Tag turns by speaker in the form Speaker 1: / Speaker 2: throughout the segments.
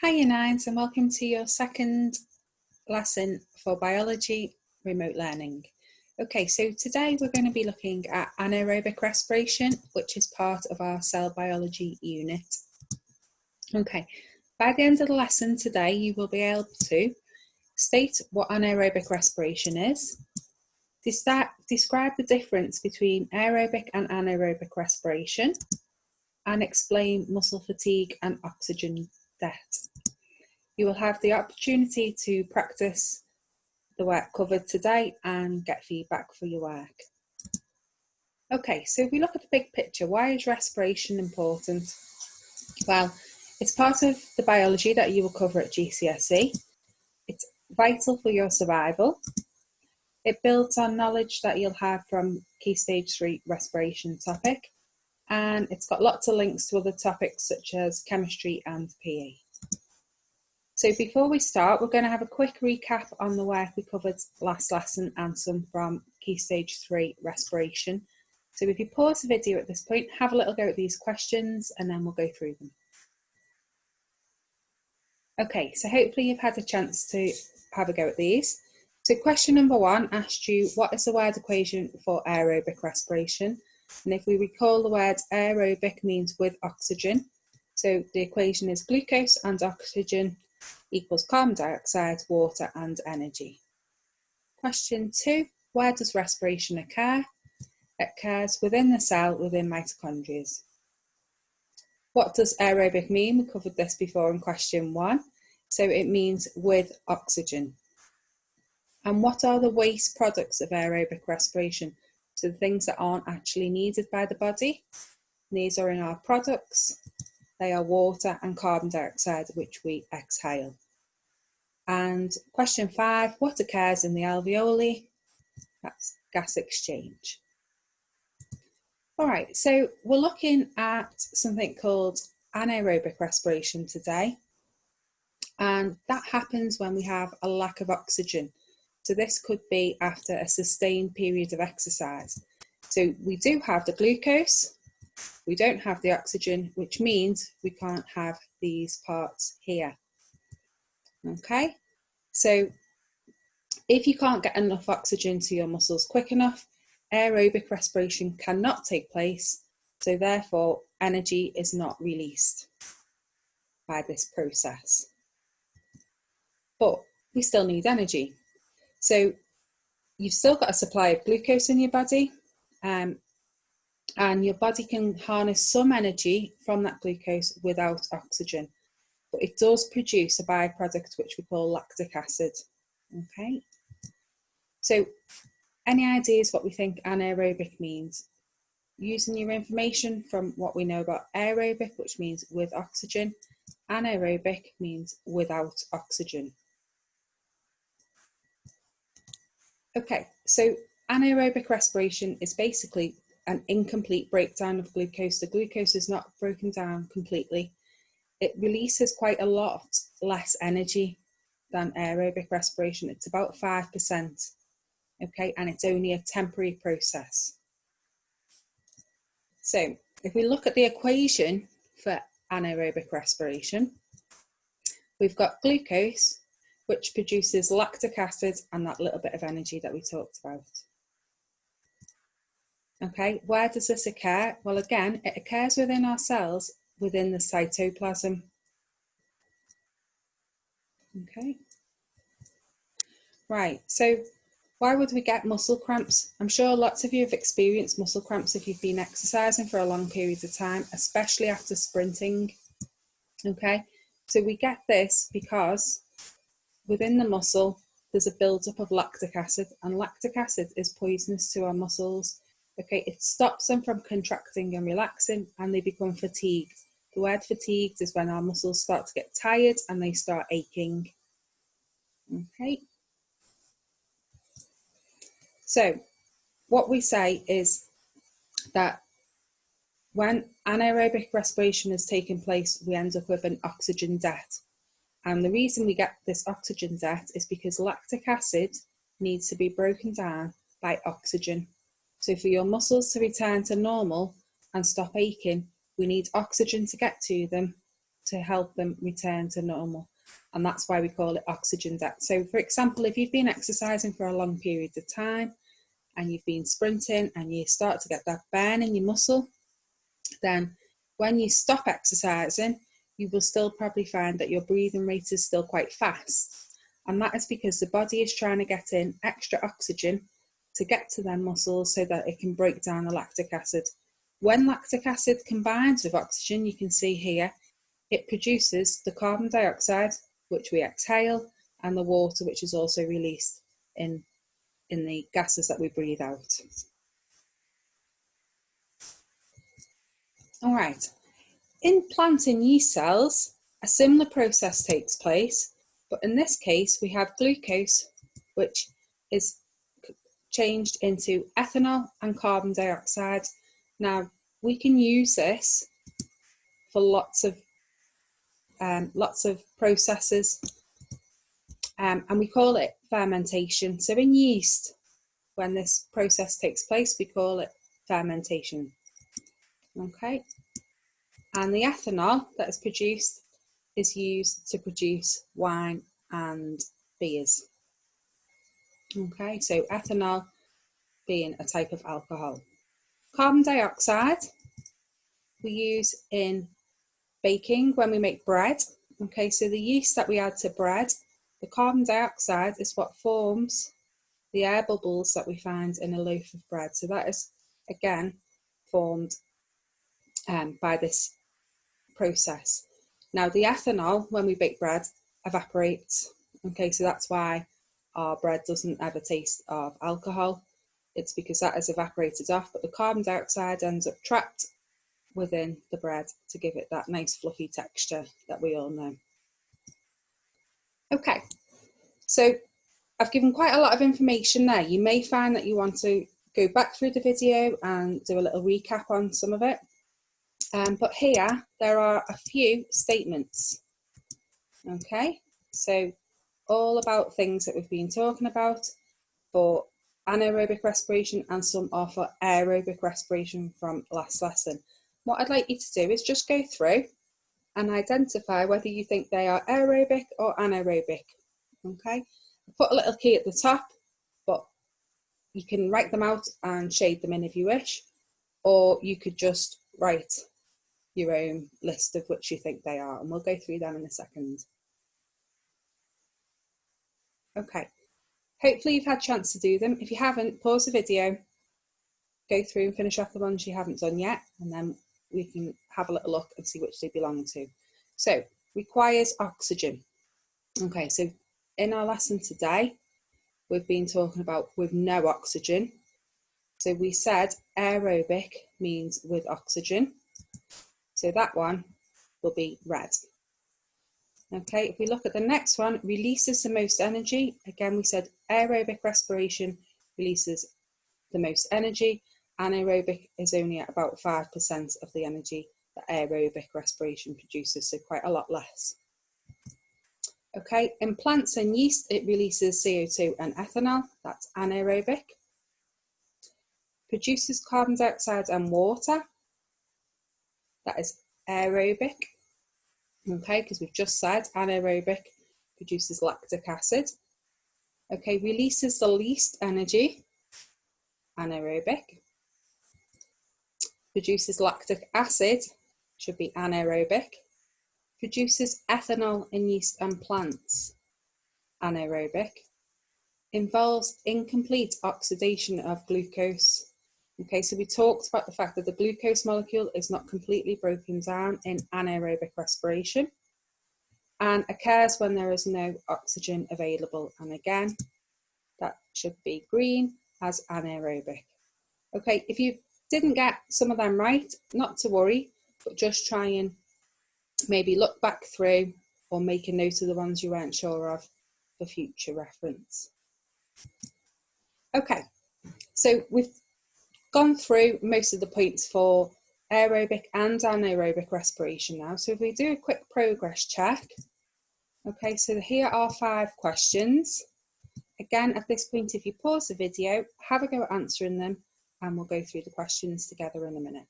Speaker 1: Hi Year 9s and welcome to your second lesson for biology remote learning. Okay, so today we're going to be looking at anaerobic respiration, which is part of our cell biology unit. Okay, by the end of the lesson today you will be able to state what anaerobic respiration is, describe the difference between aerobic and anaerobic respiration, and explain muscle fatigue and oxygen debt. You will have the opportunity to practice the work covered today and get feedback for your work. Okay, so if we look at the big picture, why is respiration important? Well, it's part of the biology that you will cover at GCSE. It's vital for your survival. It builds on knowledge that you'll have from Key Stage 3 respiration topic, and it's got lots of links to other topics such as chemistry and PE. So before we start, we're going to have a quick recap on the work we covered last lesson and some from Key Stage 3 respiration. So if you pause the video at this point, have a little go at these questions and then we'll go through them. Okay, so hopefully you've had a chance to have a go at these. So question number 1 asked you, what is the word equation for aerobic respiration? And if we recall, the word aerobic means with oxygen. So the equation is glucose and oxygen equals carbon dioxide, water and energy. Question 2, where does respiration occur? It occurs within the cell, within mitochondria. What does aerobic mean? We covered this before in question 1. So it means with oxygen. And what are the waste products of aerobic respiration? So the things that aren't actually needed by the body. These are in our products. They are water and carbon dioxide, which we exhale. And question 5, what occurs in the alveoli? That's gas exchange. All right, so we're looking at something called anaerobic respiration today. And that happens when we have a lack of oxygen. So this could be after a sustained period of exercise. So we do have the glucose, we don't have the oxygen, which means we can't have these parts here. Okay, so if you can't get enough oxygen to your muscles quick enough, aerobic respiration cannot take place, so therefore energy is not released by this process. But we still need energy. So you've still got a supply of glucose in your body, and your body can harness some energy from that glucose without oxygen. But it does produce a byproduct which we call lactic acid. Okay. So any ideas what we think anaerobic means? Using your information from what we know about aerobic, which means with oxygen, anaerobic means without oxygen. Okay, so anaerobic respiration is basically an incomplete breakdown of glucose. The glucose is not broken down completely. It releases quite a lot less energy than aerobic respiration. It's about 5%. Okay, and it's only a temporary process. So if we look at the equation for anaerobic respiration, we've got glucose, which produces lactic acid and that little bit of energy that we talked about. Okay, where does this occur? Well, again, it occurs within our cells, within the cytoplasm. Okay. Right, so why would we get muscle cramps? I'm sure lots of you have experienced muscle cramps if you've been exercising for a long period of time, especially after sprinting. Okay, so we get this because within the muscle, there's a buildup of lactic acid, and lactic acid is poisonous to our muscles. Okay, it stops them from contracting and relaxing, and they become fatigued. The word fatigued is when our muscles start to get tired and they start aching. Okay. So what we say is that when anaerobic respiration has taken place, we end up with an oxygen debt. And the reason we get this oxygen debt is because lactic acid needs to be broken down by oxygen. So for your muscles to return to normal and stop aching, we need oxygen to get to them. to help them return to normal. And that's why we call it oxygen debt. So for example, if you've been exercising for a long period of time and you've been sprinting and you start to get that burn in your muscle, then when you stop exercising, you will still probably find that your breathing rate is still quite fast. And that is because the body is trying to get in extra oxygen to get to their muscles so that it can break down the lactic acid. When lactic acid combines with oxygen, you can see here, it produces the carbon dioxide, which we exhale, and the water, which is also released in the gases that we breathe out. All right. In plant and yeast cells, a similar process takes place, but in this case, we have glucose, which is changed into ethanol and carbon dioxide. Now, we can use this for lots of processes, and we call it fermentation. So in yeast, when this process takes place, we call it fermentation. Okay, and the ethanol that is produced is used to produce wine and beers. Okay, so ethanol being a type of alcohol. Carbon dioxide we use in baking when we make bread. Okay, so the yeast that we add to bread, the carbon dioxide is what forms the air bubbles that we find in a loaf of bread. So that is, again, formed by this process. Now, the ethanol, when we bake bread, evaporates. Okay, so that's why our bread doesn't ever taste of alcohol. It's because that is evaporated off, but the carbon dioxide ends up trapped within the bread to give it that nice fluffy texture that we all know. Okay, so I've given quite a lot of information there. You may find that you want to go back through the video and do a little recap on some of it. But here, there are a few statements. Okay, so all about things that we've been talking about for anaerobic respiration, and some are for aerobic respiration from last lesson. What I'd like you to do is just go through and identify whether you think they are aerobic or anaerobic. Okay, put a little key at the top, but you can write them out and shade them in if you wish, or you could just write your own list of which you think they are, and we'll go through them in a second. Okay, hopefully you've had a chance to do them. If you haven't, pause the video, go through and finish off the ones you haven't done yet, and then we can have a little look and see which they belong to. So, requires oxygen. Okay, so in our lesson today, we've been talking about with no oxygen. So we said aerobic means with oxygen. So that one will be red. Okay, if we look at the next one, releases the most energy. Again, we said aerobic respiration releases the most energy. Anaerobic is only at about 5% of the energy that aerobic respiration produces, so quite a lot less. Okay, in plants and yeast, it releases CO2 and ethanol, that's anaerobic. Produces carbon dioxide and water, that is aerobic. Okay, because we've just said anaerobic produces lactic acid. Okay, releases the least energy, anaerobic. Produces lactic acid, should be anaerobic. Produces ethanol in yeast and plants, anaerobic. Involves incomplete oxidation of glucose. Okay, so we talked about the fact that the glucose molecule is not completely broken down in anaerobic respiration, and occurs when there is no oxygen available. And again, that should be green as anaerobic. Okay, if you didn't get some of them right, not to worry, but just try and maybe look back through or make a note of the ones you weren't sure of for future reference. Okay, so we've gone through most of the points for aerobic and anaerobic respiration now. So if we do a quick progress check, okay, so here are 5 questions. Again, at this point, if you pause the video, have a go at answering them, and we'll go through the questions together in a minute.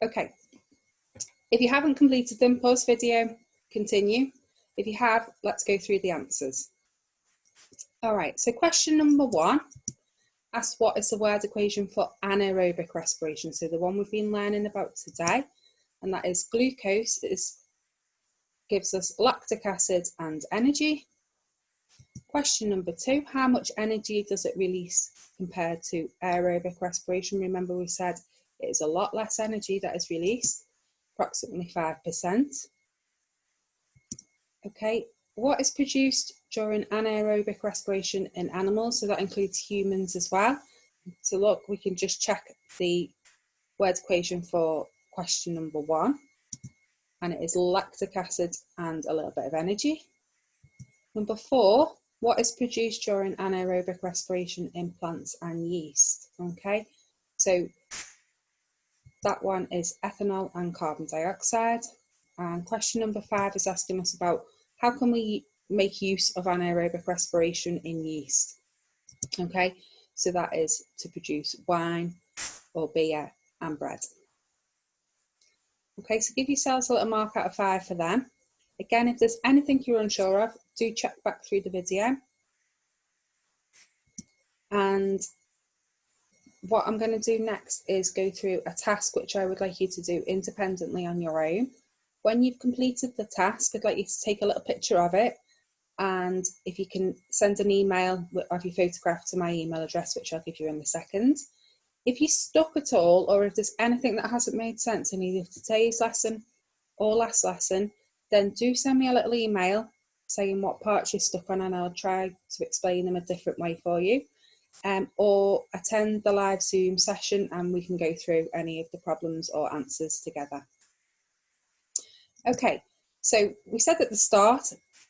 Speaker 1: Okay, if you haven't completed them, pause video, continue. If you have, let's go through the answers. All right, so question number 1 asks what is the word equation for anaerobic respiration? So the one we've been learning about today, and that is glucose gives us lactic acid and energy. Question number 2, how much energy does it release compared to aerobic respiration? Remember we said it is a lot less energy that is released, approximately 5%. Okay, what is produced during anaerobic respiration in animals? So that includes humans as well. So look, we can just check the word equation for question number 1, and it is lactic acid and a little bit of energy. Number 4, what is produced during anaerobic respiration in plants and yeast? Okay, so that one is ethanol and carbon dioxide. And question number 5 is asking us about how can we make use of anaerobic respiration in yeast? Okay, so that is to produce wine or beer and bread. Okay, so give yourselves a little mark out of 5 for them. Again, if there's anything you're unsure of, do check back through the video. And what I'm going to do next is go through a task which I would like you to do independently on your own. When you've completed the task, I'd like you to take a little picture of it, and if you can send an email of your photograph to my email address, which I'll give you in a second. If you're stuck at all, or if there's anything that hasn't made sense in either today's lesson or last lesson, then do send me a little email saying what parts you're stuck on, and I'll try to explain them a different way for you. Or attend the live Zoom session and we can go through any of the problems or answers together. Okay, so we said at the start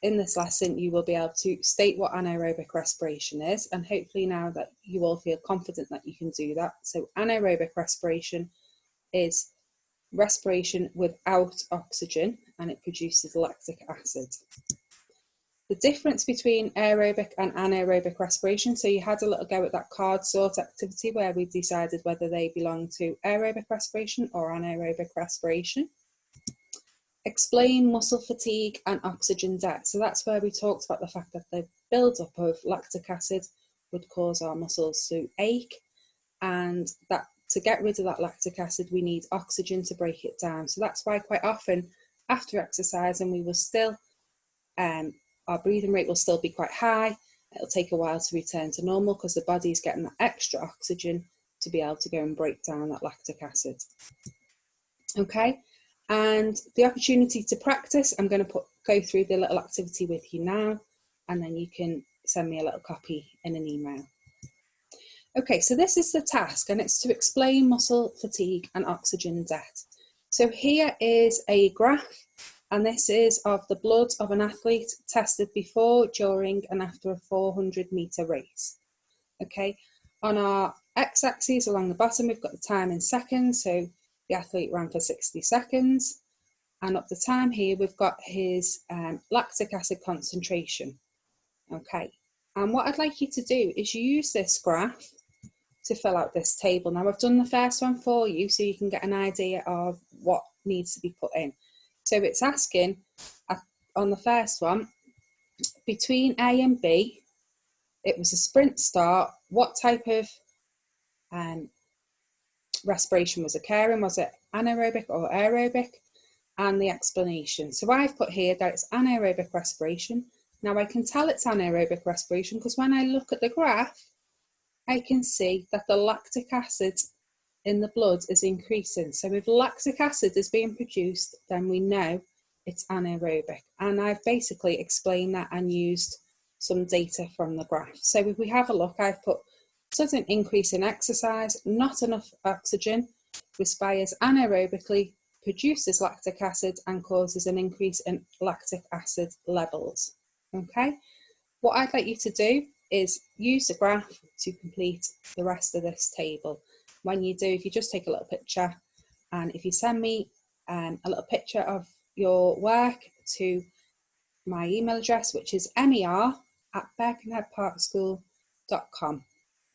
Speaker 1: in this lesson you will be able to state what anaerobic respiration is, and hopefully now that you all feel confident that you can do that. So anaerobic respiration is respiration without oxygen, and it produces lactic acid. The difference between aerobic and anaerobic respiration, so you had a little go at that card sort activity where we decided whether they belong to aerobic respiration or anaerobic respiration. Explain muscle fatigue and oxygen debt. So that's where we talked about the fact that the build-up of lactic acid would cause our muscles to ache, and that to get rid of that lactic acid we need oxygen to break it down. So that's why quite often after exercising we will still our breathing rate will still be quite high. It'll take a while to return to normal because the body is getting that extra oxygen to be able to go and break down that lactic acid. Okay, and the opportunity to practice, I'm going to go through the little activity with you now, and then you can send me a little copy in an email. Okay, so this is the task, and it's to explain muscle fatigue and oxygen debt. So here is a graph, and this is of the blood of an athlete tested before, during and after a 400-metre race. Okay, on our x-axis along the bottom we've got the time in seconds, so the athlete ran for 60 seconds, and up the time here we've got his lactic acid concentration. Okay, and what I'd like you to do is use this graph to fill out this table. Now I've done the first one for you so you can get an idea of what needs to be put in. So it's asking on the first one, between A and B, it was a sprint start, what type of respiration was occurring? Was it anaerobic or aerobic? And the explanation. So I've put here that it's anaerobic respiration. Now I can tell it's anaerobic respiration because when I look at the graph, I can see that the lactic acid in the blood is increasing. So if lactic acid is being produced, then we know it's anaerobic. And I've basically explained that and used some data from the graph. So if we have a look, I've put sudden increase in exercise, not enough oxygen, respires anaerobically, produces lactic acid and causes an increase in lactic acid levels. Okay, what I'd like you to do is use the graph to complete the rest of this table. When you do, if you just take a little picture, and if you send me a little picture of your work to my email address, which is mer@birkenheadparkschool.com.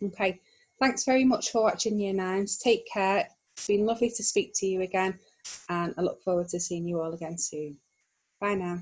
Speaker 1: Okay, thanks very much for watching Year 9s. Take care. It's been lovely to speak to you again, and I look forward to seeing you all again soon. Bye now.